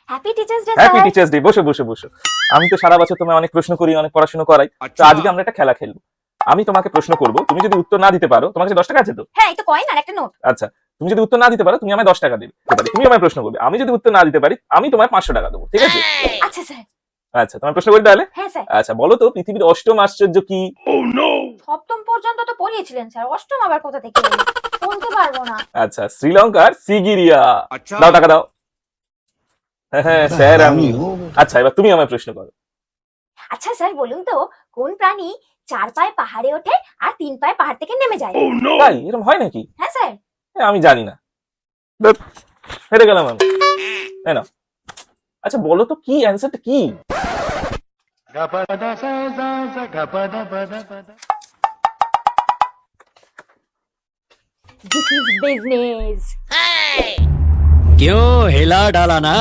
Happy teachers day happy sir. Teachers day. বসো বসো বসো। আমি তো সারা বছর তোমায় অনেক প্রশ্ন করি, অনেক পড়াশোনা করাই। তো আজকে আমরা একটা খেলা খেলবো। আমি তোমাকে প্রশ্ন করব, তুমি যদি উত্তর না দিতে পারো, তোমার কাছে 10 টাকা আছে তো? হ্যাঁ, এই তো কয়েন আর একটা নোট। আচ্ছা, তুমি যদি উত্তর না দিতে পারো, তুমি আমায় 10 টাকা দেবে। তুমি আমায় প্রশ্ন করবে, আমি যদি উত্তর না দিতে পারি, আমি তোমায় 500 টাকা দেবো, ঠিক আছে? আচ্ছা স্যার। আচ্ছা, তোমার প্রশ্ন করি তাহলে। হ্যাঁ স্যার। আচ্ছা, বলো তো পৃথিবীর অষ্টম আশ্চর্য কি? সপ্তম পর্যন্ত তো পড়িয়েছিলেন স্যার, অষ্টম আবার কোথা থেকে এলো? বলতে পারবো না। আচ্ছা, শ্রীলঙ্কার সিগিরিয়া। দাও টাকা দাও। হ্যাঁ স্যার আমি। আচ্ছা, এবার তুমি আমায় প্রশ্ন করো। আচ্ছা স্যার, বলুন তো কোন প্রাণী 4 পায়ে পাহাড়ে ওঠে আর 3 পায়ে পাহাড় থেকে নেমে যায়? তাই এরকম হয় নাকি? হ্যাঁ স্যার। আমি জানি না। ধ্যাৎ, হেরে গেলাম আমি। তাই না? আচ্ছা বলো তো কি অ্যান্সারটা কি? This is business. क्यों हिला डाला ना।